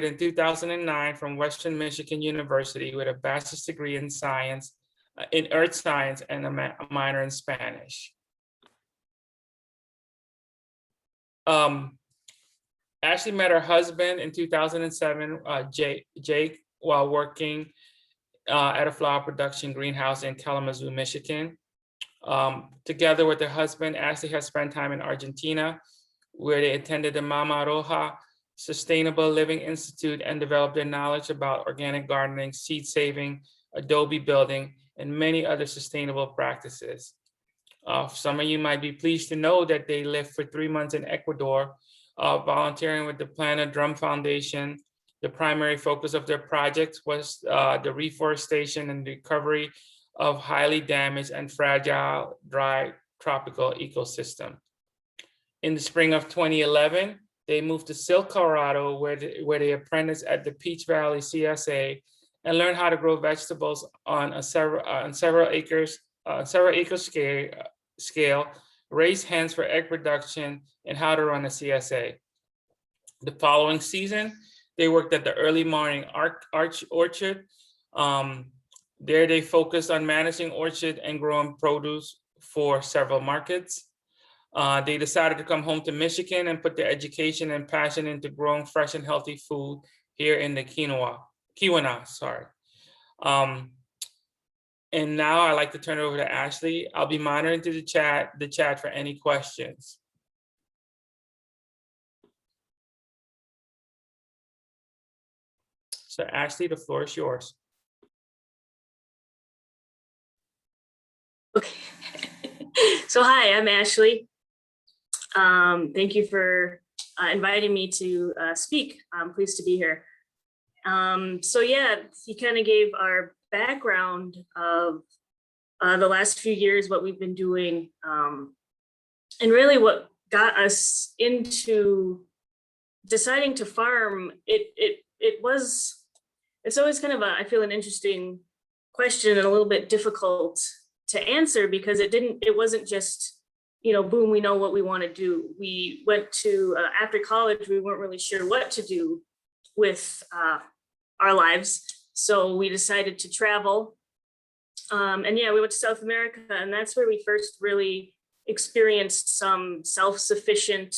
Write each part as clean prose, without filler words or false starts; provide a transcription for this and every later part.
in 2009 from Western Michigan University with a bachelor's degree in science, in earth science, and a minor in Spanish. Ashley met her husband in 2007, Jake, while working at a flower production greenhouse in Kalamazoo, Michigan. Together with her husband, Ashley has spent time in Argentina, where they attended the Mama Roja Sustainable Living Institute and developed their knowledge about organic gardening, seed saving, adobe building, and many other sustainable practices. Some of you might be pleased to know that they lived for 3 months in Ecuador, volunteering with the Plana Drum Foundation. The primary focus of their project was the reforestation and recovery of highly damaged and fragile dry tropical ecosystem. In the spring of 2011, they moved to Silk, Colorado, where they apprenticed at the Peach Valley CSA and learned how to grow vegetables on several acre scale, raise hens for egg production, and how to run a CSA. The following season, they worked at the Early Morning Orchard. There they focused on managing orchard and growing produce for several markets. They decided to come home to Michigan and put their education and passion into growing fresh and healthy food here in the Keweenaw, sorry. And now I'd like to turn it over to Ashley. I'll be monitoring to the chat for any questions. So Ashley, the floor is yours. Okay. So hi, I'm Ashley. Thank you for inviting me to speak. I'm pleased to be here. So yeah, he kind of gave our background of the last few years, what we've been doing, and really what got us into deciding to farm. It's always kind of I feel an interesting question and a little bit difficult to answer, because it wasn't just, you know, boom, we know what we want to do. We went to, after college, we weren't really sure what to do with our lives. So we decided to travel. And yeah, we went to South America, and that's where we first really experienced some self-sufficient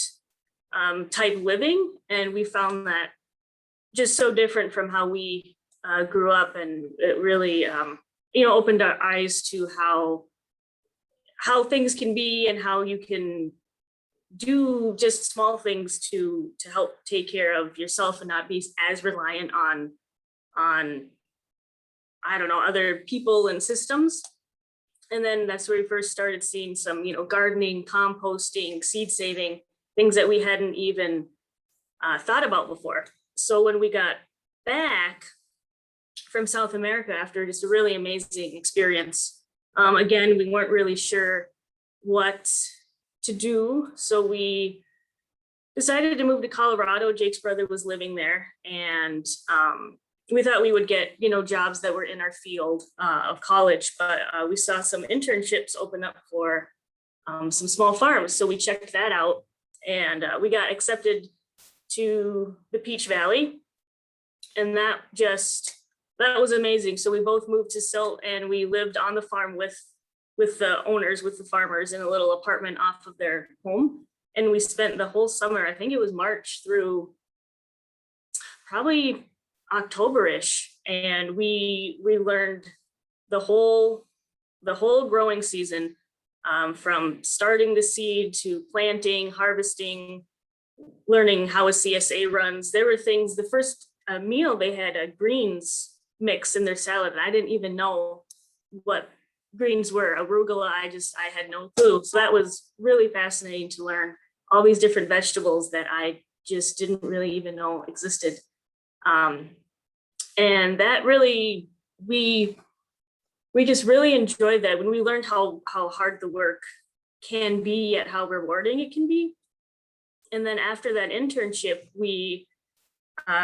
type living. And we found that just so different from how we grew up, and it really, you know, opened our eyes to how things can be and how you can do just small things to help take care of yourself and not be as reliant on I don't know, other people and systems. And then that's where we first started seeing some, you know, gardening, composting, seed saving, things that we hadn't even thought about before. So when we got back from South America after just a really amazing experience, again, we weren't really sure what to do. So we decided to move to Colorado. Jake's brother was living there, and we thought we would get, you know, jobs that were in our field of college, but we saw some internships open up for some small farms. So we checked that out, and we got accepted to the Peach Valley, and that was amazing. So we both moved to Silt, and we lived on the farm with the owners, with the farmers, in a little apartment off of their home. And we spent the whole summer, I think it was March through probably October-ish, and we learned the whole growing season, from starting the seed to planting, harvesting, learning how a CSA runs. There were things, the first meal they had a greens mix in their salad, and I didn't even know what greens were. Arugula, I had no clue. So that was really fascinating to learn all these different vegetables that I just didn't really even know existed. And that really, we just really enjoyed that when we learned how hard the work can be, yet how rewarding it can be. And then after that internship, we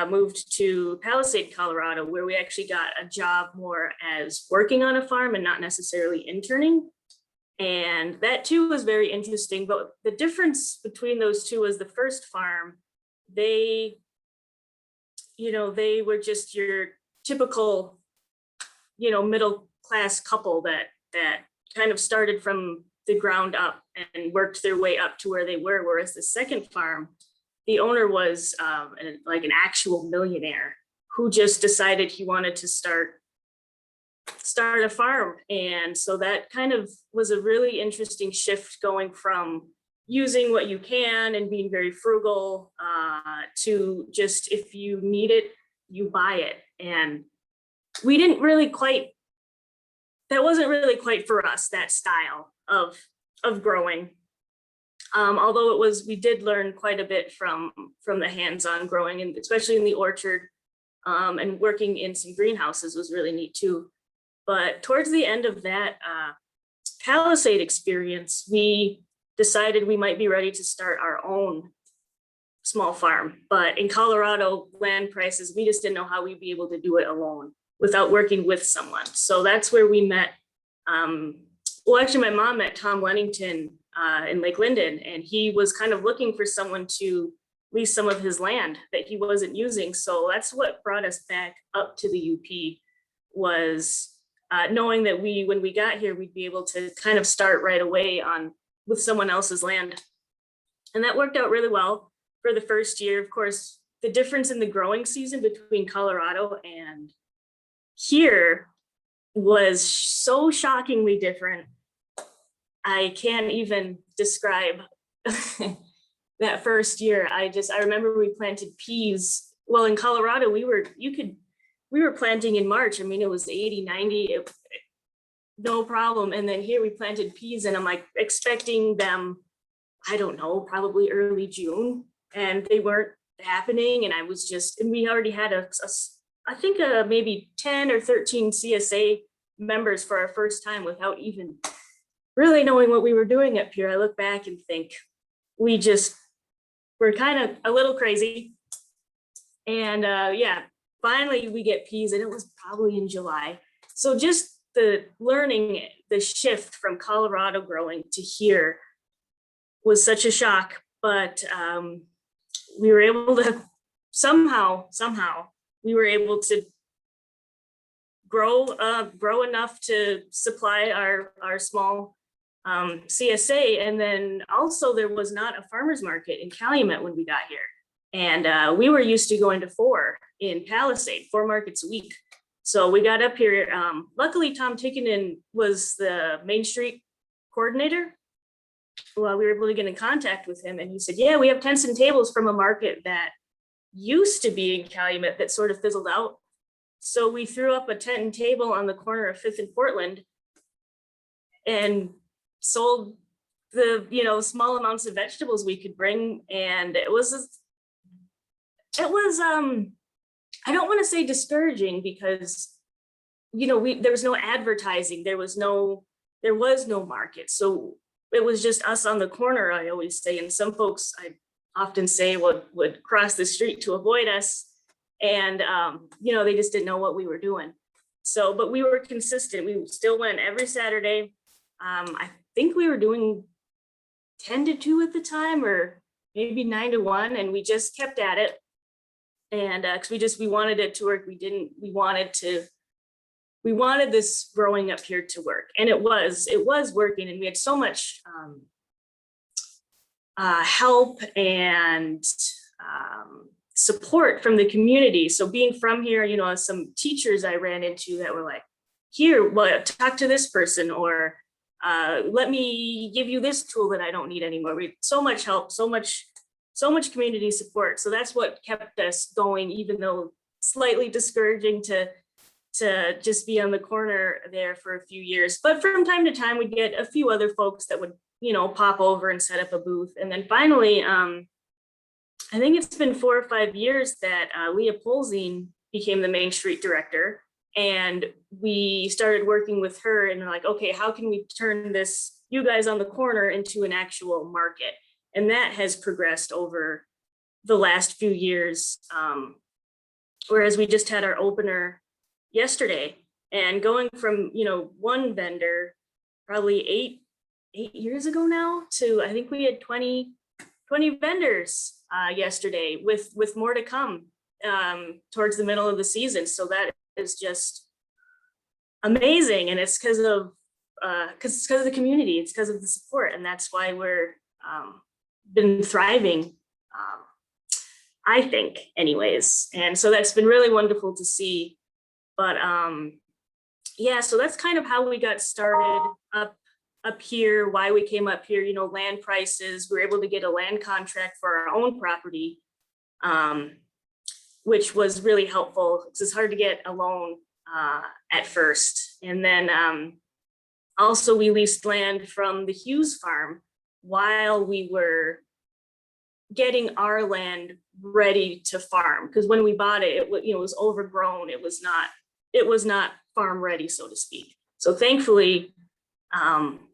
moved to Palisade, Colorado, where we actually got a job more as working on a farm and not necessarily interning. And that too was very interesting. But the difference between those two was the first farm, they they were just your typical, middle class couple that kind of started from the ground up and worked their way up to where they were. Whereas the second farm, the owner was like an actual millionaire who just decided he wanted to start a farm. And so that kind of was a really interesting shift, going from using what you can and being very frugal to just, if you need it, you buy it. And we didn't really quite, that wasn't really quite for us, that style of growing. Although we did learn quite a bit from the hands-on growing, and especially in the orchard, and working in some greenhouses was really neat too. But towards the end of that Palisade experience, we decided we might be ready to start our own small farm. But in Colorado land prices, we just didn't know how we'd be able to do it alone without working with someone. So that's where we met. Well, actually, my mom met Tom Lennington in Lake Linden, and he was kind of looking for someone to lease some of his land that he wasn't using. So that's what brought us back up to the UP, was knowing that when we got here, we'd be able to kind of start right away with someone else's land. And that worked out really well for the first year. Of course, the difference in the growing season between Colorado and here was so shockingly different. I can't even describe that first year. I remember we planted peas. Well, in Colorado, we were planting in March. I mean, it was 80, 90, no problem. And then here we planted peas, and I'm like expecting them, I don't know, probably early June, and they weren't happening. And and we already had I think maybe 10 or 13 CSA members for our first time without even really knowing what we were doing up here. I look back and think we're kind of a little crazy. And finally we get peas, and it was probably in July. So just the shift from Colorado growing to here was such a shock, but we were able to somehow we were able to grow enough to supply our small CSA. And then also there was not a farmer's market in Calumet when we got here. And we were used to going to 4 in Palisade, 4 markets a week. So we got up here. Luckily, Tom Tickenen was the Main Street coordinator. Well, we were able to get in contact with him, and he said, yeah, we have tents and tables from a market that used to be in Calumet that sort of fizzled out. So we threw up a tent and table on the corner of 5th and Portland and sold the small amounts of vegetables we could bring. And it was I don't want to say discouraging, because there was no advertising, there was no market. So it was just us on the corner, I always say. And some folks, I often say, would cross the street to avoid us. And they just didn't know what we were doing. So, but we were consistent. We still went every Saturday. I think we were doing 10 to 2 at the time, or maybe 9 to 1, and we just kept at it. And because we wanted it to work. We wanted this growing up here to work, and it was working. And we had so much help and support from the community. So being from here, some teachers I ran into that were like, here, well, talk to this person, or let me give you this tool that I don't need anymore. We had so much help, so much community support. So that's what kept us going, even though slightly discouraging to just be on the corner there for a few years. But from time to time, we'd get a few other folks that would, pop over and set up a booth. And then finally, I think it's been 4 or 5 years that Leah Polzine became the Main Street director. And we started working with her, and we're like, okay, how can we turn this, you guys on the corner, into an actual market? And that has progressed over the last few years. Whereas we just had our opener yesterday, and going from, one vendor probably eight years ago now to, I think we had 20 vendors yesterday with more to come. towards the middle of the season. So that is just amazing. And it's because of the community, it's because of the support. And that's why we're been thriving, I think anyways. And so that's been really wonderful to see. But yeah, so that's kind of how we got started up here, why we came up here, land prices. We were able to get a land contract for our own property, which was really helpful because it's hard to get a loan at first. And then also we leased land from the Hughes farm while we were getting our land ready to farm. Because when we bought it, it was overgrown. It was not farm ready, so to speak. So thankfully,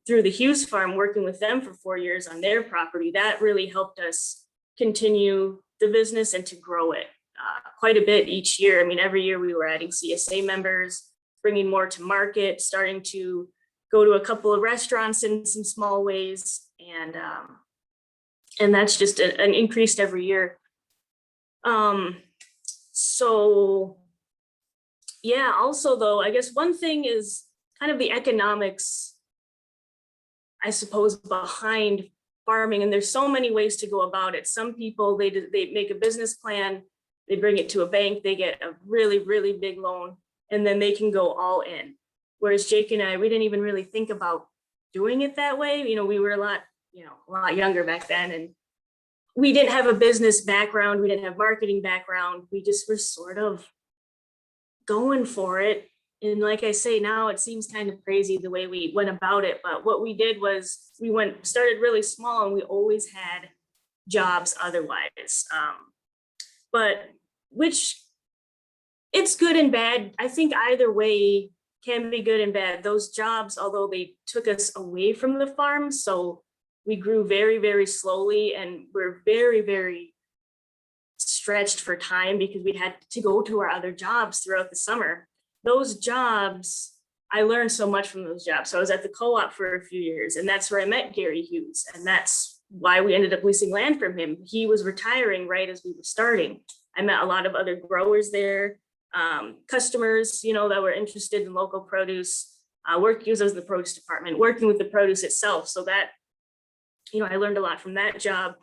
through the Hughes farm, working with them for 4 years on their property, that really helped us continue the business and to grow it quite a bit each year. I mean, every year we were adding CSA members, bringing more to market, starting to go to a couple of restaurants in some small ways. And that's just an increased every year. So yeah, also though, I guess one thing is kind of the economics, I suppose, behind farming. And there's so many ways to go about it. Some people, they make a business plan, they bring it to a bank, they get a really, really big loan, and then they can go all in. Whereas Jake and I, we didn't even really think about doing it that way. We were a lot younger back then, and we didn't have a business background. We didn't have marketing background. We just were sort of going for it. And like I say, now it seems kind of crazy the way we went about it. But what we did was we started really small, and we always had jobs otherwise. But which it's good and bad. I think either way can be good and bad. Those jobs, although they took us away from the farm, so we grew very, very slowly, and we're very, very stretched for time because we had to go to our other jobs throughout the summer. Those jobs, I learned so much from those jobs. So I was at the co-op for a few years, and that's where I met Gary Hughes. And that's why we ended up leasing land from him. He was retiring right as we were starting. I met a lot of other growers there, customers, that were interested in local produce. He was in the produce department, working with the produce itself. So that, I learned a lot from that job.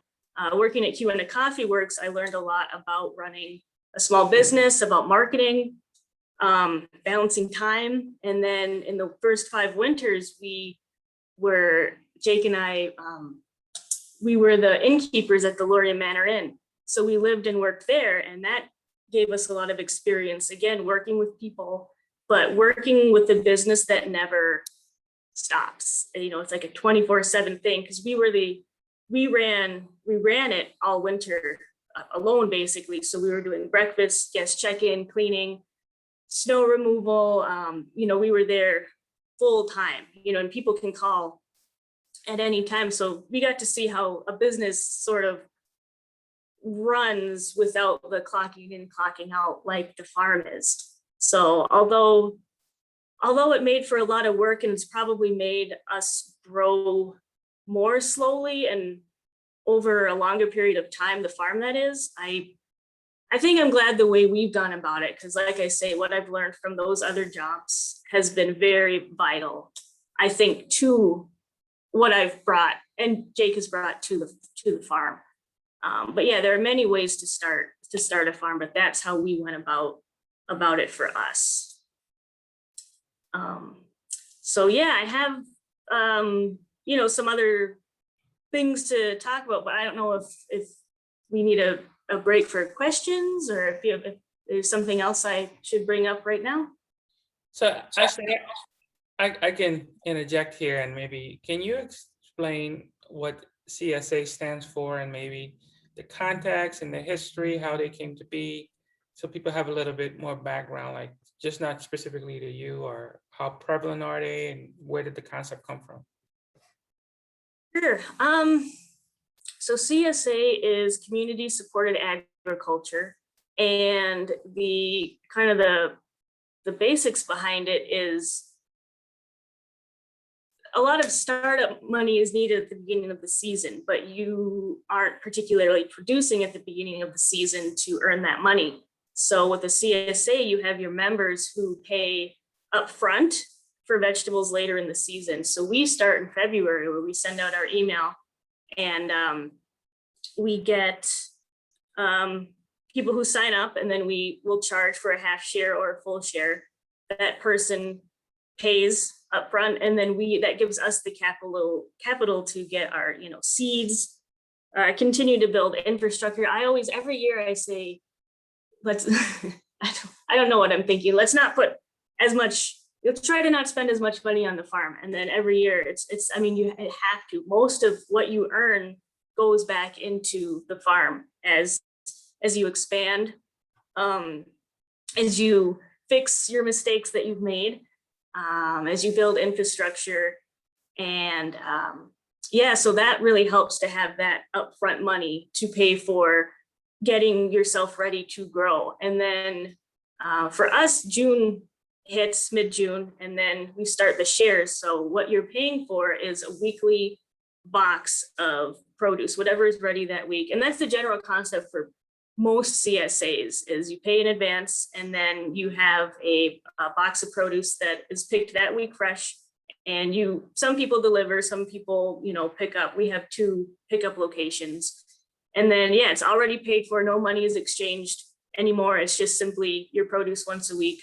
Working at Keweenaw Coffee Works, I learned a lot about running a small business, about marketing, balancing time. And then in the first 5 winters, Jake and I, we were the innkeepers at the Laurier Manor Inn. So we lived and worked there, and that gave us a lot of experience, again, working with people, but working with a business that never stops. It's like a 24/7 thing, because we ran it all winter alone, basically. So we were doing breakfast, guest check-in, cleaning, snow removal. We were there full time, and people can call at any time. So we got to see how a business sort of runs without the clocking in, clocking out like the farm is. So although it made for a lot of work, and it's probably made us grow more slowly and over a longer period of time, the farm that is, I think I'm glad the way we've gone about it, because like I say, what I've learned from those other jobs has been very vital, I think, to what I've brought and Jake has brought to the farm. But yeah, there are many ways to start a farm, but that's how we went about it for us. So yeah, I have some other things to talk about, but I don't know if we need a break for questions, or if there's something else I should bring up right now. So actually, I can interject here, and maybe can you explain what CSA stands for, and maybe the context and the history, how they came to be, so people have a little bit more background, like just not specifically to you, or how prevalent are they, and where did the concept come from? Sure. So CSA is community supported agriculture, and the kind of the basics behind it is a lot of startup money is needed at the beginning of the season, but you aren't particularly producing at the beginning of the season to earn that money. So with the CSA, you have your members who pay upfront for vegetables later in the season. So we start in February where we send out our email, and we get people who sign up, and then we will charge for a half share or a full share. That person pays upfront, and then that gives us the capital to get our seeds, continue to build infrastructure. Every year I say, let's I don't know what I'm thinking. Let's not put as much. Let's try to not spend as much money on the farm. And then every year I mean, you have to. Most of what you earn goes back into the farm as you expand, as you fix your mistakes that you've made, as you build infrastructure. And yeah, so that really helps to have that upfront money to pay for getting yourself ready to grow. And then for us, June hits mid-June, and then we start the shares. So what you're paying for is a weekly box of produce, whatever is ready that week. And that's the general concept for most CSAs, is you pay in advance, and then you have a box of produce that is picked that week fresh. And some people deliver, some people, pick up. We have 2 pickup locations. And then, yeah, it's already paid for. No money is exchanged anymore. It's just simply your produce once a week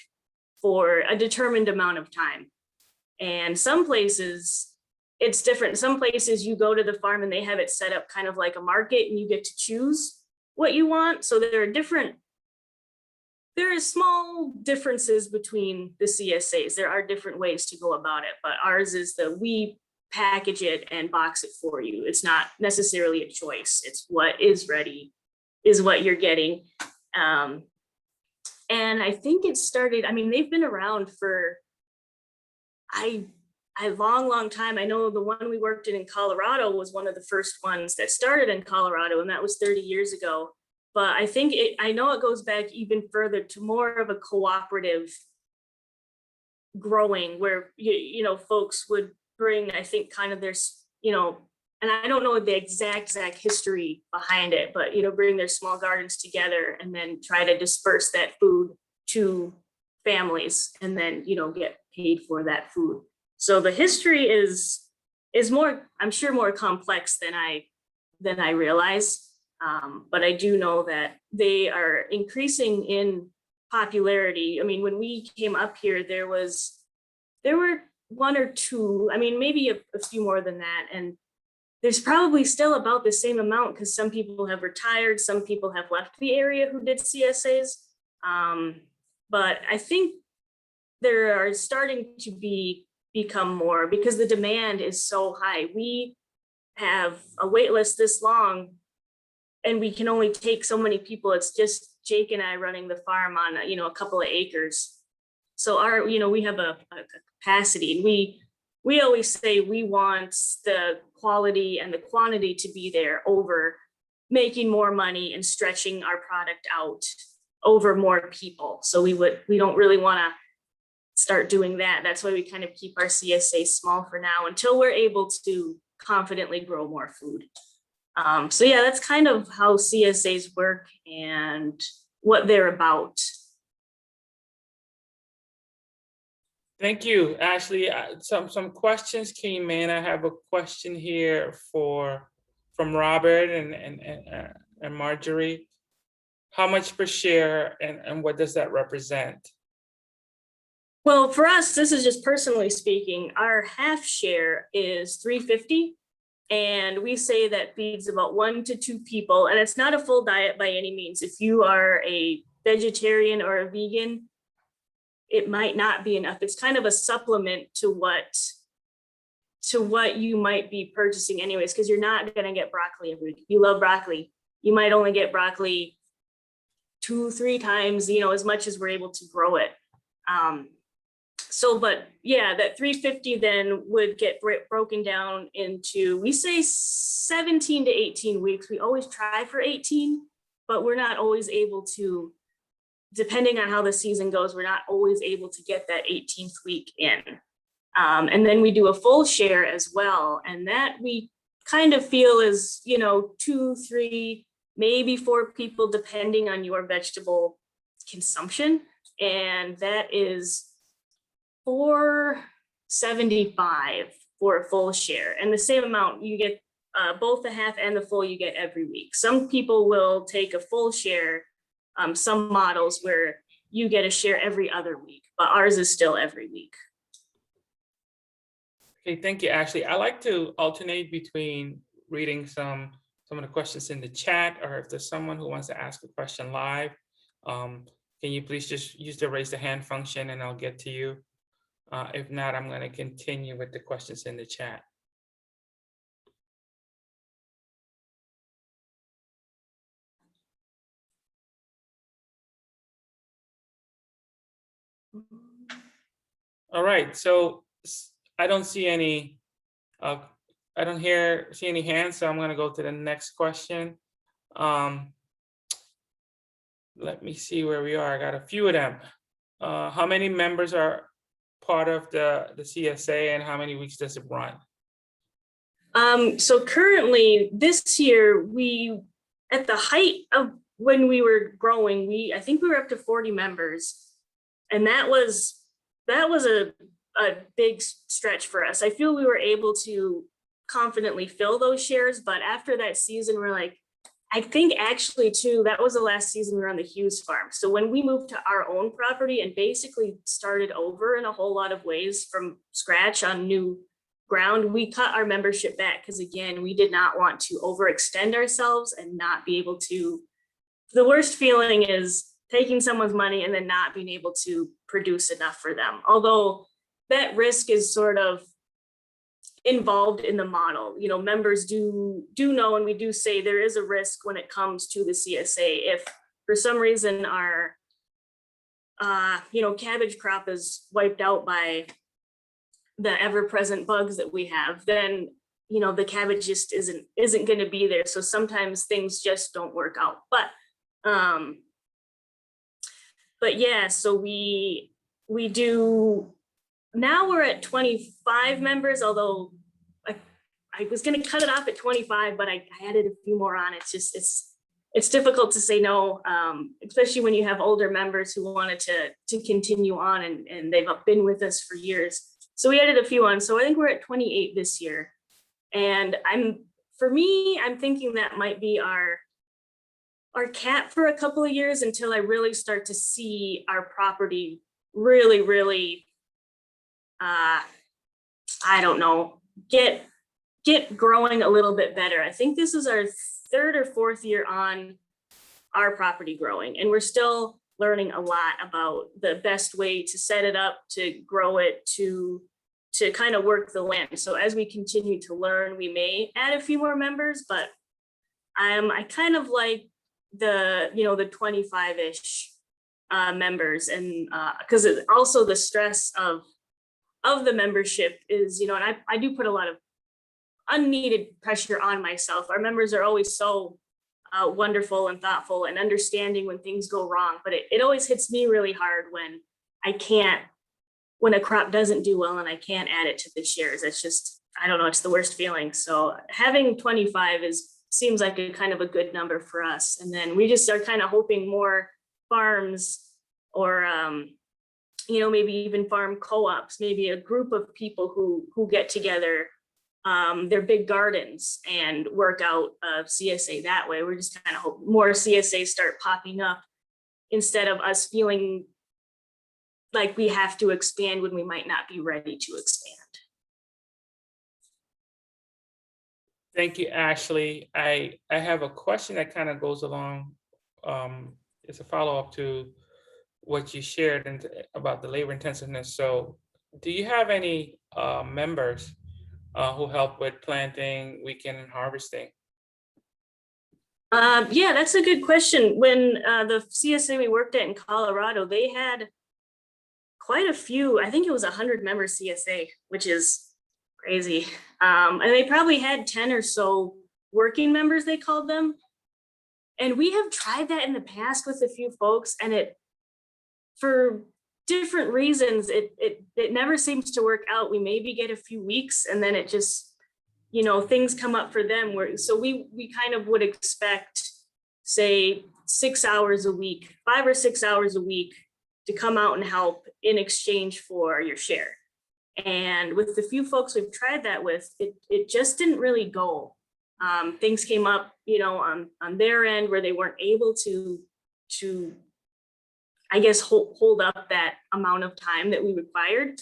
for a determined amount of time. And some places it's different. Some places you go to the farm and they have it set up kind of like a market, and you get to choose what you want. So there are small differences between the CSAs. There are different ways to go about it, but ours is we package it and box it for you. It's not necessarily a choice. It's what is ready is what you're getting. And I think it started, they've been around for a long time. I know the one we worked in Colorado was one of the first ones that started in Colorado, and that was 30 years ago. But I know it goes back even further to more of a cooperative growing, where folks would bring, I think, kind of their, and I don't know the exact history behind it, but bring their small gardens together and then try to disperse that food to families, and then get paid for that food. So the history is more, I'm sure, more complex than I realize. But I do know that they are increasing in popularity. When we came up here, there were 1 or 2, maybe a few more than that. And there's probably still about the same amount, because some people have retired, some people have left the area who did CSAs. But I think there are starting to become more, because the demand is so high. We have a wait list this long, and we can only take so many people. It's just Jake and I running the farm on a couple of acres. So we have a capacity, and we always say we want the quality and the quantity to be there over making more money and stretching our product out over more people. So we don't really want to start doing that. That's why we kind of keep our CSA small for now, until we're able to confidently grow more food. So yeah, that's kind of how CSAs work and what they're about. Thank you, Ashley. Some questions came in. I have a question here from Robert and Marjorie. How much per share, and what does that represent? Well, for us, this is just personally speaking, our half share is $3.50, and we say that feeds about 1 to 2 people, and it's not a full diet by any means. If you are a vegetarian or a vegan, it might not be enough. It's kind of a supplement to what you might be purchasing anyways, because you're not going to get broccoli every week. If you love broccoli, you might only get broccoli 2-3 times, as much as we're able to grow it. But yeah, that $3.50 then would get broken down into, we say 17 to 18 weeks. We always try for 18, but we're not always able to, depending on how the season goes, we're not always able to get that 18th week in. And then we do a full share as well. And that we kind of feel is, 2, 3, maybe 4 people, depending on your vegetable consumption, and that is $4.75 for a full share, and the same amount you get, both the half and the full you get every week. Some people will take a full share, some models where you get a share every other week, but ours is still every week. Okay, thank you, Ashley. I like to alternate between reading some of the questions in the chat, or if there's someone who wants to ask a question live, can you please just use the raise the hand function and I'll get to you. If not, I'm going to continue with the questions in the chat. All right, so I don't see any, I don't see any hands, so I'm going to go to the next question. Let me see where we are. I got a few of them. How many members are part of the CSA, and how many weeks does it run? So currently this year, we, at the height of when we were growing, I think we were up to 40 members, and that was a big stretch for us. I feel we were able to confidently fill those shares, but after that season, we're like, I think actually too, that was the last season we were on the Hughes farm. So when we moved to our own property and basically started over in a whole lot of ways from scratch on new ground, we cut our membership back because, again, we did not want to overextend ourselves and not be able to. The worst feeling is taking someone's money and then not being able to produce enough for them. Although that risk is sort of involved in the model. You know, members do know, and we do say there is a risk when it comes to the CSA. If for some reason our cabbage crop is wiped out by the ever-present bugs that we have, then the cabbage just isn't going to be there. So sometimes things just don't work out. But yeah, so we do. Now we're at 25 members, although I was going to cut it off at 25, but I added a few more on. It's difficult to say no, especially when you have older members who wanted to continue on and they've been with us for years. So we added a few on. So I think we're at 28 this year. And I'm thinking that might be our cap for a couple of years until I really start to see our property really, I don't know, get growing a little bit better. I think this is our third or fourth year on our property growing, and we're still learning a lot about the best way to set it up, to grow it, to kind of work the land. So as we continue to learn, we may add a few more members, but I kind of like the 25-ish members, and because also the stress of the membership is, and I do put a lot of unneeded pressure on myself. Our members are always so wonderful and thoughtful and understanding when things go wrong, but it always hits me really hard when a crop doesn't do well and I can't add it to the shares. It's just, I don't know, it's the worst feeling. So having 25 seems like a kind of a good number for us. And then we just are kind of hoping more farms or maybe even farm co-ops, maybe a group of people who get together, their big gardens, and work out a CSA that way. We're just kind of hope more CSAs start popping up instead of us feeling like we have to expand when we might not be ready to expand. Thank you, Ashley. I have a question that kind of goes along. It's a follow-up to what you shared about the labor intensiveness. So do you have any members who help with planting, weekend, and harvesting? Yeah, that's a good question. When the CSA we worked at in Colorado, they had quite a few. I think it was 100-member CSA, which is crazy. And they probably had 10 or so working members, they called them. And we have tried that in the past with a few folks, and for different reasons, it never seems to work out. We maybe get a few weeks, and then it just, things come up for them. So we kind of would expect, say, 6 hours a week, 5 or 6 hours a week to come out and help in exchange for your share. And with the few folks we've tried that with, it just didn't really go. Things came up, on their end where they weren't able to I guess, hold up that amount of time that we required.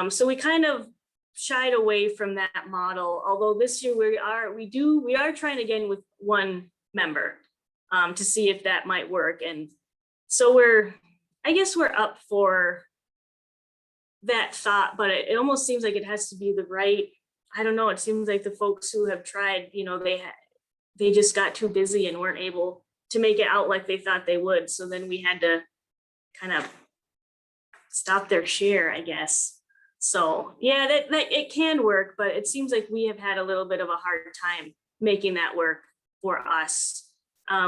So we kind of shied away from that model. Although this year we are trying again with one member to see if that might work. And so I guess we're up for that thought, but it almost seems like it has to be the right, I don't know, it seems like the folks who have tried, they just got too busy and weren't able to make it out like they thought they would. So then we had to kind of stop their share, I guess. So yeah, that it can work, but it seems like we have had a little bit of a hard time making that work for us.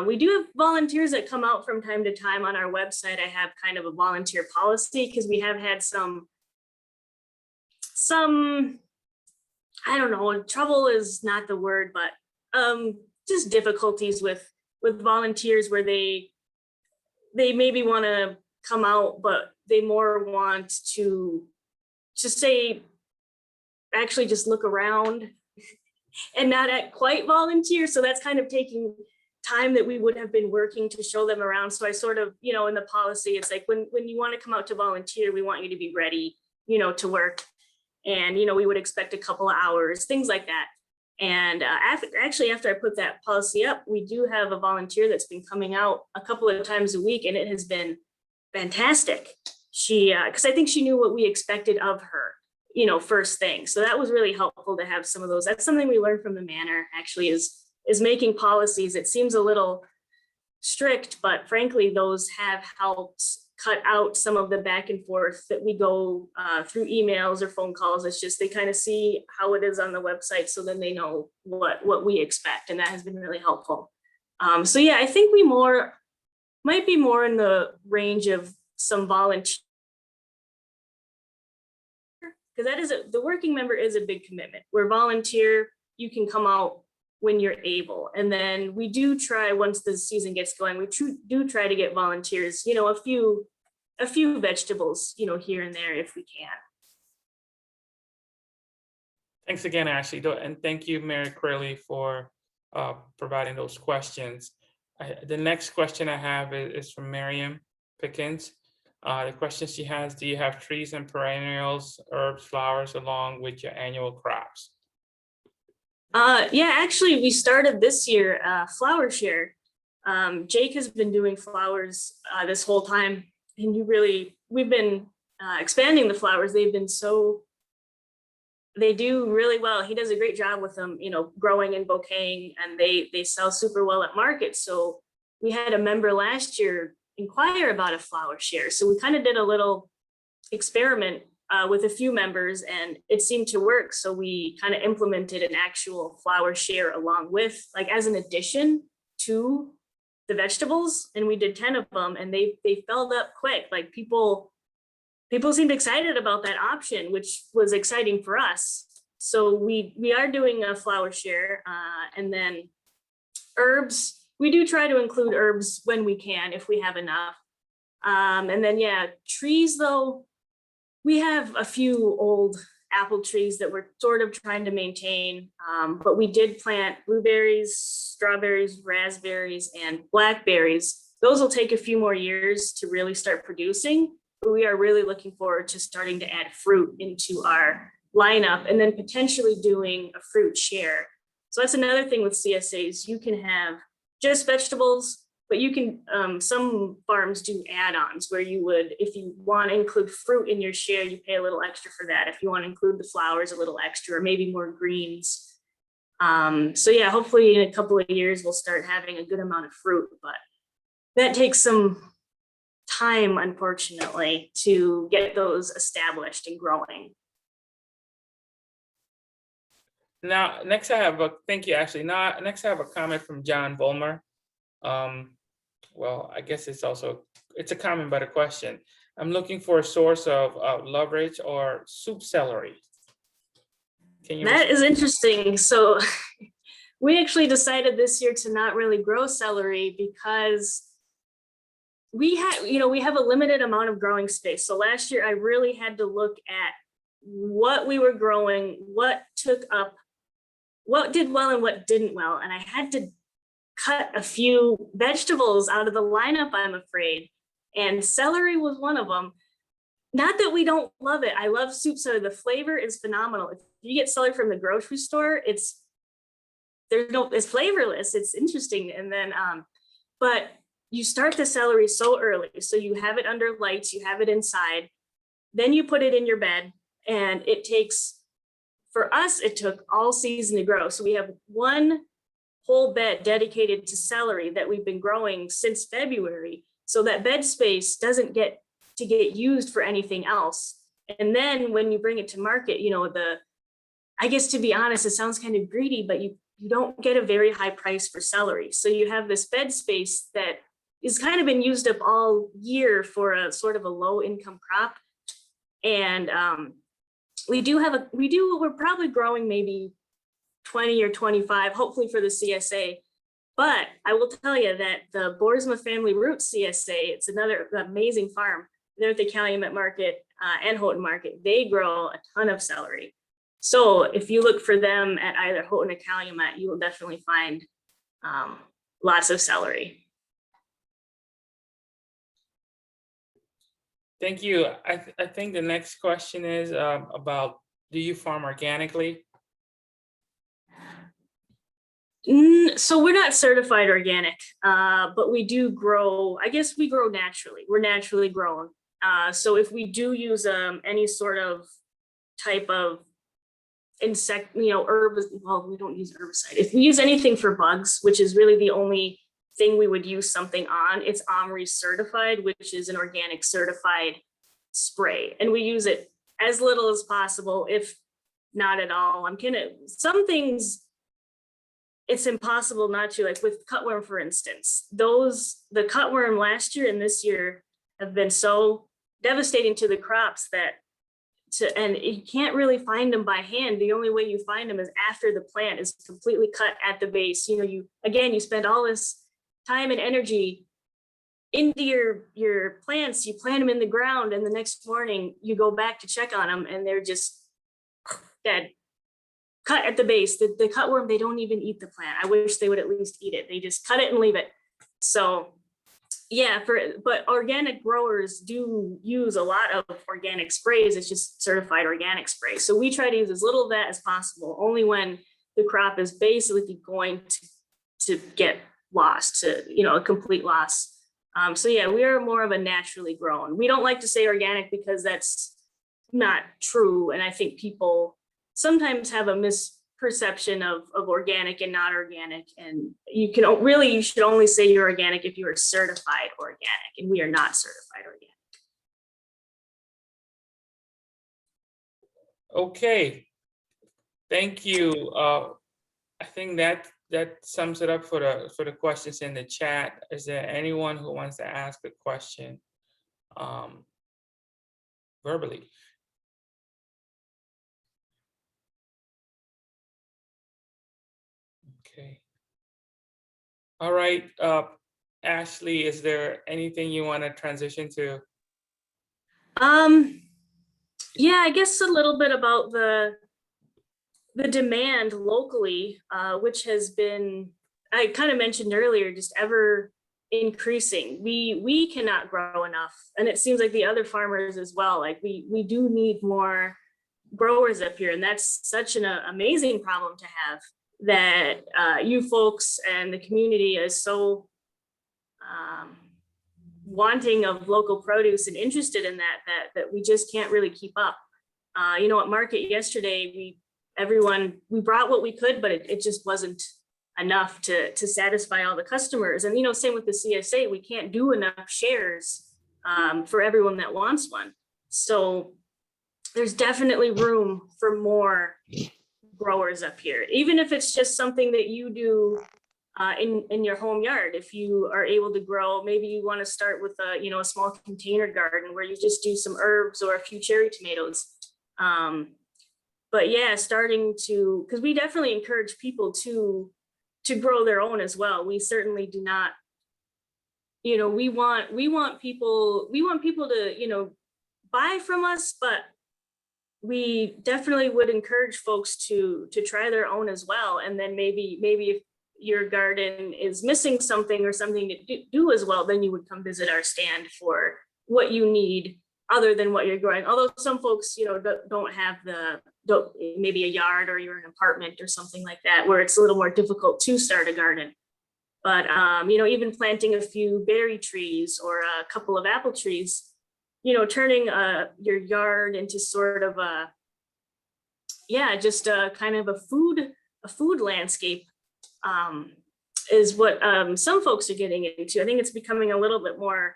We do have volunteers that come out from time to time. On our website, I have kind of a volunteer policy because we have had some, I don't know, trouble is not the word, but just difficulties with volunteers where they maybe want to come out, but they more want to say, actually just look around and not quite volunteer. So that's kind of taking time that we would have been working to show them around. So I sort of, in the policy, it's like when you want to come out to volunteer, we want you to be ready, to work. And, we would expect a couple of hours, things like that. And after I put that policy up, we do have a volunteer that's been coming out a couple of times a week, and it has been fantastic. She, because I think she knew what we expected of her, first thing. So that was really helpful to have some of those. That's something we learned from the manor, actually, is making policies. It seems a little strict, but frankly, those have helped cut out some of the back and forth that we go through emails or phone calls. It's just they kind of see how it is on the website, so then they know what we expect, and that has been really helpful. So yeah, I think we might be more in the range of some volunteer, because that is the working member is a big commitment. Where volunteer, you can come out when you're able. And then we do try, once the season gets going, we do try to get volunteers, a few vegetables, here and there if we can. Thanks again, Ashley. And thank you, Mary Crilly, for providing those questions. The next question I have is from Miriam Pickens. The question she has: do you have trees and perennials, herbs, flowers along with your annual crops? Yeah, actually, we started this year flower share. Jake has been doing flowers this whole time, and we've been expanding the flowers. They do really well. He does a great job with them, growing and bouqueting, and they sell super well at market. So we had a member last year inquire about a flower share. So we kind of did a little experiment with a few members, and it seemed to work. So we kind of implemented an actual flower share along with, like, as an addition to the vegetables, and we did 10 of them, and they filled up quick. Like people seemed excited about that option, which was exciting for us. So we are doing a flower share, and then herbs. We do try to include herbs when we can, if we have enough. And then, yeah, trees, though, we have a few old apple trees that we're sort of trying to maintain, but we did plant blueberries, strawberries, raspberries, and blackberries. Those will take a few more years to really start producing, but we are really looking forward to starting to add fruit into our lineup, and then potentially doing a fruit share. So that's another thing with CSAs. You can have just vegetables, but you can, some farms do add-ons where you would, if you want to include fruit in your share, you pay a little extra for that. If you want to include the flowers, a little extra, or maybe more greens. So yeah, hopefully in a couple of years, we'll start having a good amount of fruit, but that takes some time, unfortunately, to get those established and growing. Now, next I have thank you, Ashley. Now, next I have a comment from John Volmer. Well, I guess it's a comment, but a question. I'm looking for a source of leverage or soup celery. Can you? That is interesting. So we actually decided this year to not really grow celery because we have a limited amount of growing space. So last year I really had to look at what we were growing, what took up, what did well and what didn't well. And I had to cut a few vegetables out of the lineup, I'm afraid. And celery was one of them. Not that we don't love it. I love soup celery. The flavor is phenomenal. If you get celery from the grocery store, it's flavorless. It's interesting. And then, but you start the celery so early. So you have it under lights, you have it inside, then you put it in your bed, and for us, it took all season to grow. So we have one whole bed dedicated to celery that we've been growing since February. So that bed space doesn't get used for anything else. And then when you bring it to market, I guess, to be honest, it sounds kind of greedy, but you don't get a very high price for celery. So you have this bed space that is kind of been used up all year for a sort of a low income crop. And we're probably growing maybe 20 or 25, hopefully for the CSA. But I will tell you that the Boersma Family Roots CSA, it's another amazing farm. They're at the Calumet Market and Houghton Market. They grow a ton of celery. So if you look for them at either Houghton or Calumet, you will definitely find lots of celery. Thank you. I think the next question is about, do you farm organically? So we're not certified organic, but we do grow. I guess we grow naturally. We're naturally grown. So if we do use any sort of type of insect, well, we don't use herbicide. If we use anything for bugs, which is really the only thing we would use something on, it's OMRI certified, which is an organic certified spray. And we use it as little as possible, if not at all. Some things, it's impossible not to, like with cutworm, for instance. The cutworm last year and this year have been so devastating to the crops and you can't really find them by hand. The only way you find them is after the plant is completely cut at the base. You spend all this time and energy into your plants, you plant them in the ground, and the next morning you go back to check on them and they're just dead, cut at the base. The cutworm, they don't even eat the plant. I wish they would at least eat it. They just cut it and leave it. So yeah, but organic growers do use a lot of organic sprays. It's just certified organic spray. So we try to use as little of that as possible, only when the crop is basically going to get lost, a complete loss. So yeah, we are more of a naturally grown. We don't like to say organic because that's not true. And I think people sometimes have a misperception of organic and not organic. And you should only say you're organic if you are certified organic, and we are not certified organic. Okay, thank you. I think that sums it up for the questions in the chat. Is there anyone who wants to ask a question verbally? Okay. All right, Ashley, is there anything you want to transition to? Yeah, I guess a little bit about the demand locally, which has been, I kind of mentioned earlier, just ever increasing. We cannot grow enough, and it seems like the other farmers as well. Like we do need more growers up here, and that's such an amazing problem to have, that you folks and the community is so wanting of local produce and interested in that we just can't really keep up. At market yesterday, we brought what we could, but it just wasn't enough to satisfy all the customers. And same with the CSA, we can't do enough shares for everyone that wants one. So there's definitely room for more growers up here, even if it's just something that you do in your home yard. If you are able to grow, maybe you want to start with a small container garden where you just do some herbs or a few cherry tomatoes. But yeah, because we definitely encourage people to to grow their own as well. We certainly do not, we want people to, buy from us, but we definitely would encourage folks to try their own as well. And then maybe if your garden is missing something or something to do as well, then you would come visit our stand for what you need other than what you're growing. Although some folks, don't have maybe a yard, or you're in an apartment or something like that, where it's a little more difficult to start a garden. But, even planting a few berry trees or a couple of apple trees, turning your yard into sort of just a kind of a food landscape is what some folks are getting into. I think it's becoming a little bit more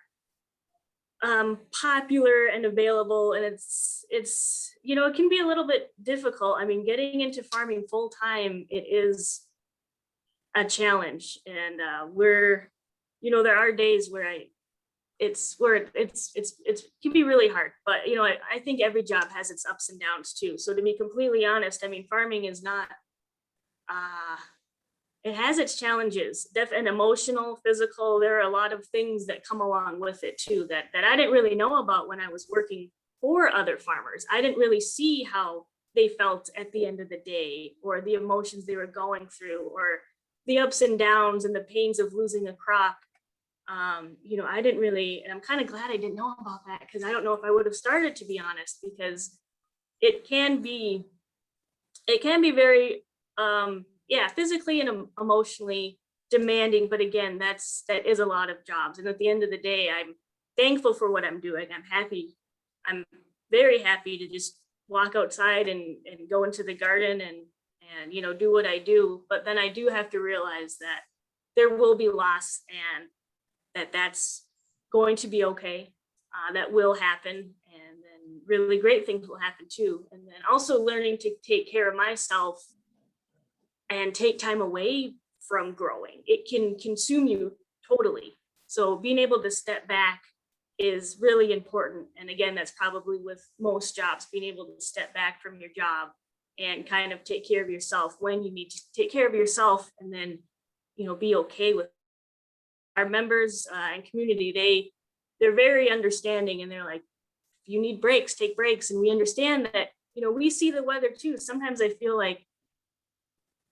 popular and available, and it's it can be a little bit difficult. I mean, getting into farming full time, it is a challenge, and there are days where it can be really hard, but I think every job has its ups and downs too. So to be completely honest, I mean, farming is not it has its challenges, and emotional, physical. There are a lot of things that come along with it too that I didn't really know about when I was working for other farmers. I didn't really see how they felt at the end of the day, or the emotions they were going through, or the ups and downs and the pains of losing a crop. I didn't really, and I'm kind of glad I didn't know about that, because I don't know if I would have started, to be honest, because it can be very, physically and emotionally demanding. But again, that is a lot of jobs. And at the end of the day, I'm thankful for what I'm doing. I'm very happy to just walk outside and go into the garden and do what I do. But then I do have to realize that there will be loss, and that's going to be okay. That will happen, and then really great things will happen too. And then also learning to take care of myself and take time away from growing. It can consume you totally. So being able to step back is really important. And again, that's probably with most jobs, being able to step back from your job and kind of take care of yourself when you need to take care of yourself, and then be okay with our members and community. They're very understanding, and they're like, if you need breaks, take breaks. And we understand that we see the weather too. Sometimes I feel like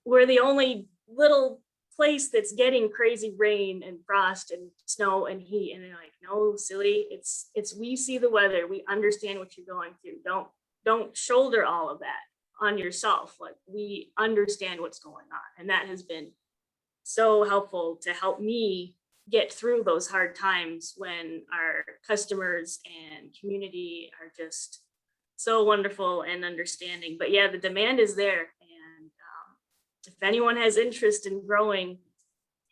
we're the only little place that's getting crazy rain and frost and snow and heat, and they're like, no, silly, it's we see the weather, we understand what you're going through. Don't shoulder all of that on yourself. Like, we understand what's going on. And that has been so helpful to help me get through those hard times when our customers and community are just so wonderful and understanding. But yeah, the demand is there. And if anyone has interest in growing,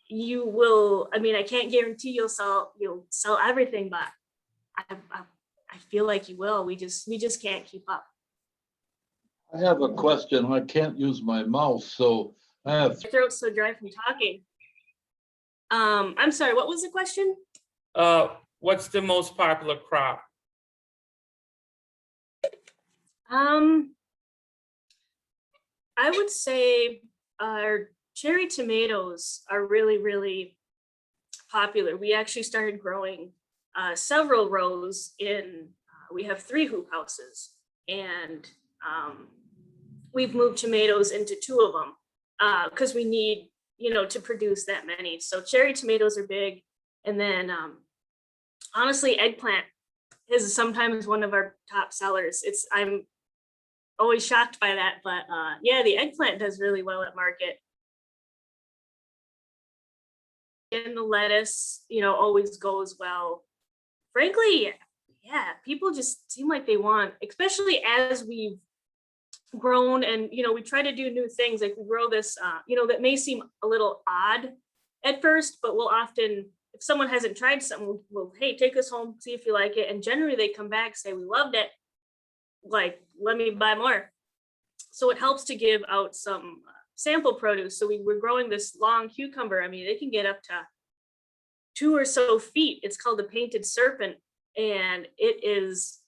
you will. I mean, I can't guarantee you'll sell everything, but I feel like you will. We just can't keep up. I have a question. I can't use my mouse, so I have. My throat's so dry from talking. I'm sorry, what was the question? What's the most popular crop? I would say our cherry tomatoes are really, really popular. We actually started growing several rows in, we have 3 hoop houses, and we've moved tomatoes into 2 of them because we need, to produce that many. So cherry tomatoes are big. And then honestly, eggplant is sometimes one of our top sellers. I'm always shocked by that, but yeah, the eggplant does really well at market. And the lettuce, always goes well. Frankly, yeah, people just seem like they want, especially as we've grown and, we try to do new things. Like, we grow this, that may seem a little odd at first, but we'll often, if someone hasn't tried something, we'll, hey, take us home, see if you like it. And generally they come back, say, we loved it. Like, let me buy more. So it helps to give out some sample produce. So we're growing this long cucumber. I mean, they can get up to 2 or so feet. It's called the painted serpent. And it is,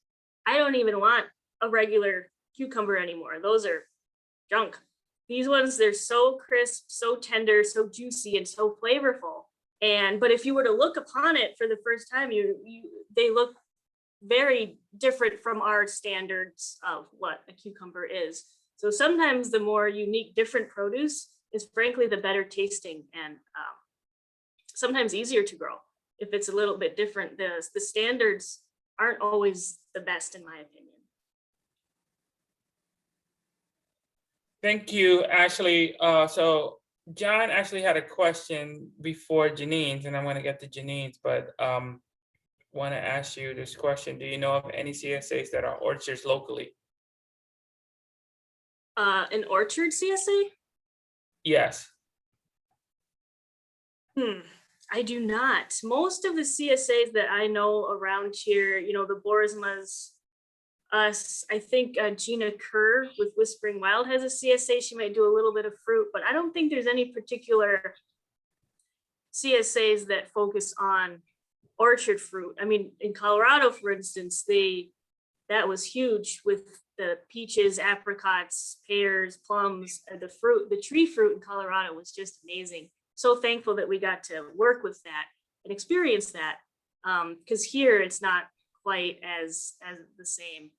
I don't even want a regular cucumber anymore. Those are junk. these ones, they're so crisp, so tender, so juicy, and so flavorful. But if you were to look upon it for the first time, they look very different from our standards of what a cucumber is. So sometimes the more unique, different produce is frankly the better tasting and sometimes easier to grow if it's a little bit different. The standards aren't always the best, in my opinion. Thank you, Ashley. So John actually had a question before Janine's, and I'm going to get to Janine's, but want to ask you this question. Do you know of any CSAs that are orchards locally? An orchard CSA? Yes. I do not. Most of the CSAs that I know around here, the Boersmas, us, I think Gina Kerr with Whispering Wild has a CSA. She might do a little bit of fruit, but I don't think there's any particular CSAs that focus on orchard fruit. I mean, in Colorado, for instance, that was huge with the peaches, apricots, pears, plums, the tree fruit in Colorado was just amazing. So thankful that we got to work with that and experience that, because here it's not quite as the same.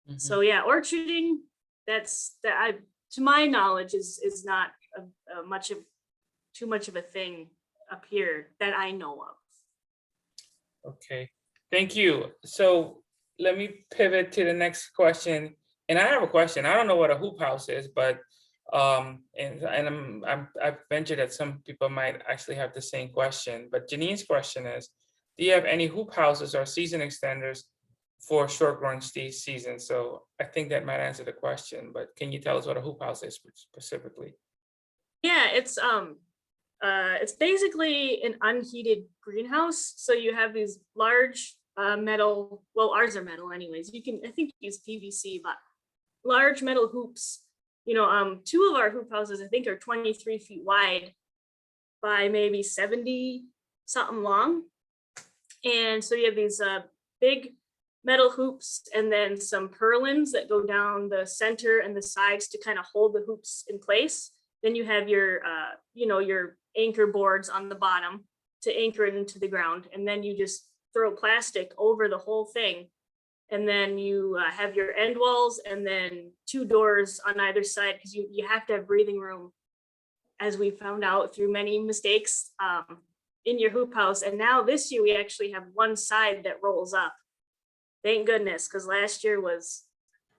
Mhm. So yeah, orcharding, to my knowledge, is not too much of a thing up here that I know of. Okay, thank you. So let me pivot to the next question. And I have a question. I don't know what a hoop house is, but I've ventured that some people might actually have the same question. But Janine's question is, do you have any hoop houses or season extenders for short growing season? So I think that might answer the question, but can you tell us what a hoop house is specifically? Yeah, it's basically an unheated greenhouse. So you have these large metal, well, ours are metal anyways. You can, I think, use PVC, but large metal hoops. Two of our hoop houses, I think, are 23 feet wide by maybe 70 something long. And so you have these big metal hoops and then some purlins that go down the center and the sides to kind of hold the hoops in place. Then you have your anchor boards on the bottom to anchor it into the ground. And then you just throw plastic over the whole thing. And then you have your end walls and then 2 doors on either side, because you have to have breathing room, as we found out through many mistakes in your hoop house. And now this year we actually have one side that rolls up. Thank goodness, because last year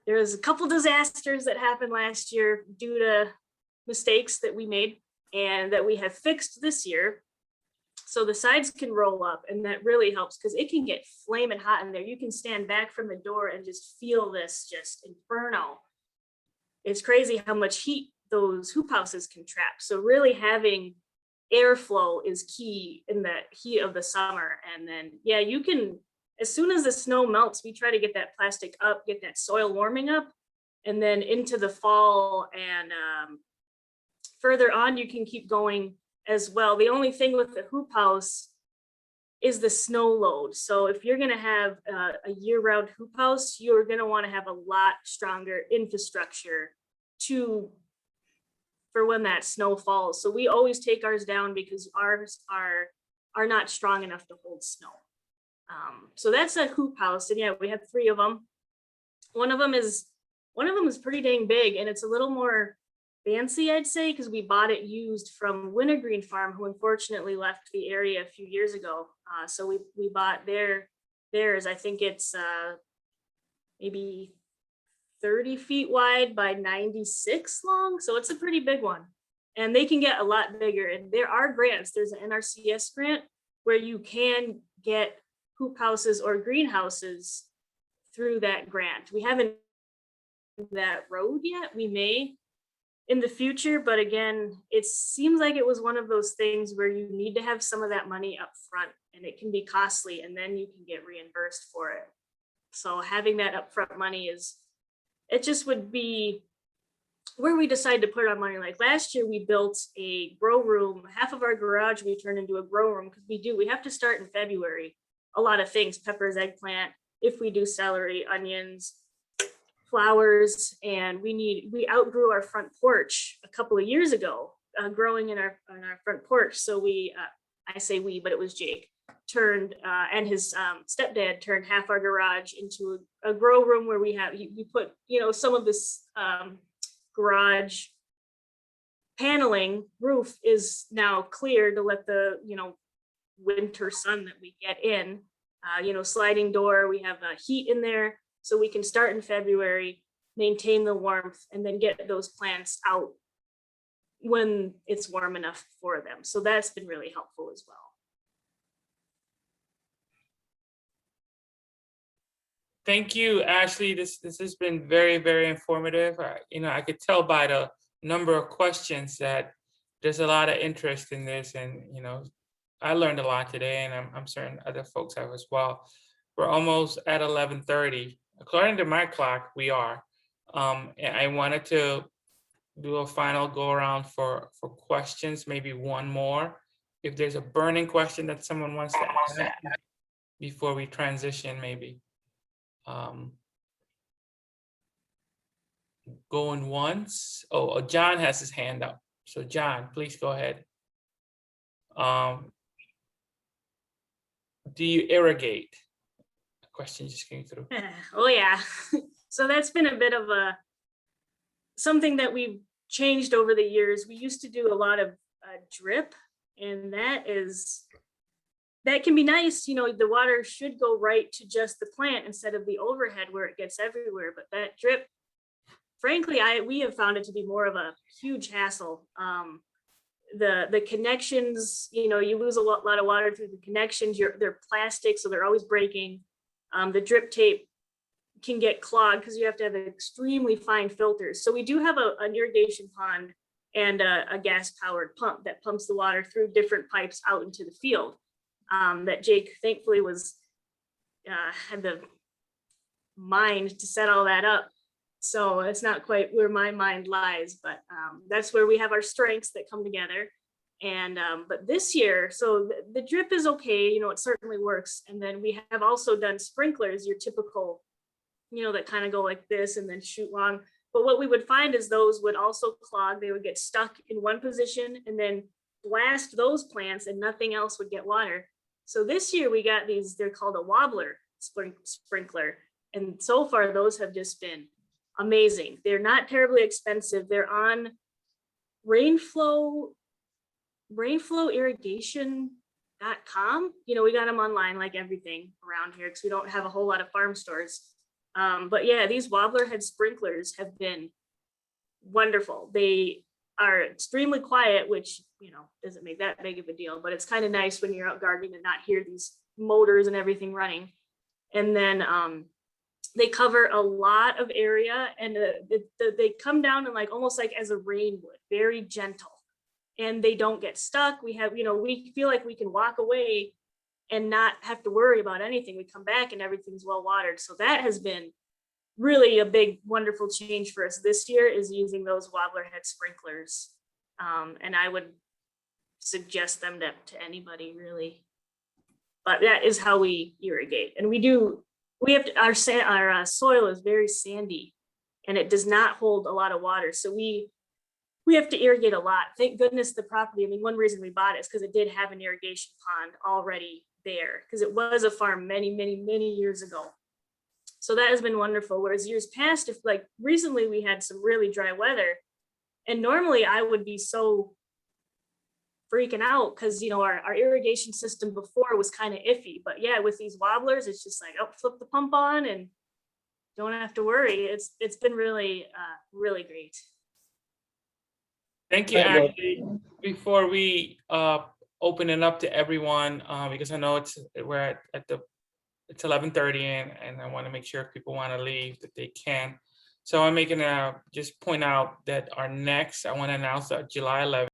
there was a couple disasters that happened last year due to mistakes that we made and that we have fixed this year. So the sides can roll up, and that really helps because it can get flaming hot in there. You can stand back from the door and just feel this just inferno. It's crazy how much heat those hoop houses can trap. So really having airflow is key in the heat of the summer. And then, yeah, you can, as soon as the snow melts, we try to get that plastic up, get that soil warming up, and then into the fall and further on, you can keep going as well. The only thing with the hoop house is the snow load. So if you're going to have a year-round hoop house, you're going to want to have a lot stronger infrastructure for when that snow falls. So we always take ours down because ours are not strong enough to hold snow. So that's a hoop house, and yeah, we have 3 of them. One of them is pretty dang big, and it's a little more fancy, I'd say, because we bought it used from Wintergreen Farm, who unfortunately left the area a few years ago. So we bought theirs. I think it's maybe 30 feet wide by 96 long. So it's a pretty big one. And they can get a lot bigger. And there are grants. There's an NRCS grant where you can get hoop houses or greenhouses through that grant. We haven't that road yet. We may in the future, but again, it seems like it was one of those things where you need to have some of that money up front, and it can be costly, and then you can get reimbursed for it. So having that upfront money it just would be where we decide to put our money. Like last year, we built a grow room. Half of our garage we turned into a grow room because we have to start in February. A lot of things, peppers, eggplant, if we do celery, onions, flowers, and we outgrew our front porch a couple of years ago, growing in our front porch. So we, I say we, but it was Jake, turned and his stepdad turned half our garage into a grow room where we put, you know, some of this garage paneling roof is now clear to let the, you know, winter sun that we get in, you know, sliding door. We have heat in there, so we can start in February, maintain the warmth, and then get those plants out when it's warm enough for them. So that's been really helpful as well. Thank you, Ashley. This has been very, very informative. You know, I could tell by the number of questions that there's a lot of interest in this, and you know, I learned a lot today, and I'm certain other folks have as well. We're almost at 11:30. According to my clock, we are. And I wanted to do a final go around for questions, maybe one more. If there's a burning question that someone wants to ask before we transition, maybe. Going once. Oh, John has his hand up. So John, please go ahead. Do you irrigate? A question just came through. Oh yeah. So that's been a bit of something that we've changed over the years. We used to do a lot of drip, and that can be nice. You know, the water should go right to just the plant instead of the overhead where it gets everywhere. But that drip, frankly, we have found it to be more of a huge hassle. The connections, you know, you lose a lot of water through the connections. They're plastic, so they're always breaking. The drip tape can get clogged because you have to have extremely fine filters. So we do have an irrigation pond and a gas-powered pump that pumps the water through different pipes out into the field. That Jake thankfully had the mind to set all that up. So it's not quite where my mind lies, but that's where we have our strengths that come together. And but this year, so the drip is okay, you know, it certainly works. And then we have also done sprinklers, your typical, you know, that kind of go like this and then shoot long. But what we would find is those would also clog. They would get stuck in one position and then blast those plants and nothing else would get water. So this year we got these, they're called a wobbler sprinkler. And so far those have just been amazing. They're not terribly expensive. They're on rainflow irrigation.com. You know, we got them online like everything around here because we don't have a whole lot of farm stores. But yeah, these wobbler head sprinklers have been wonderful. They are extremely quiet, which, you know, doesn't make that big of a deal, but it's kind of nice when you're out gardening and not hear these motors and everything running. And then they cover a lot of area, and they come down and like almost like as a rain would, very gentle, and they don't get stuck. We have, you know, we feel like we can walk away and not have to worry about anything. We come back and everything's well watered. So that has been really a big, wonderful change for us this year, is using those wobbler head sprinklers. And I would suggest them to anybody really, but that is how we irrigate. And our soil is very sandy and it does not hold a lot of water. So we have to irrigate a lot. Thank goodness the property, I mean, one reason we bought it is because it did have an irrigation pond already there, because it was a farm many years ago. So that has been wonderful. Whereas years past, if like recently we had some really dry weather, and normally I would be so freaking out because, you know, our irrigation system before was kind of iffy. But yeah, with these wobblers, it's just like, oh, flip the pump on and don't have to worry. It's been really, really great. Thank you, Ashley. Before we open it up to everyone, because I know it's 11:30 and I want to make sure if people want to leave that they can. So I'm making just point out that I want to announce that July 11th.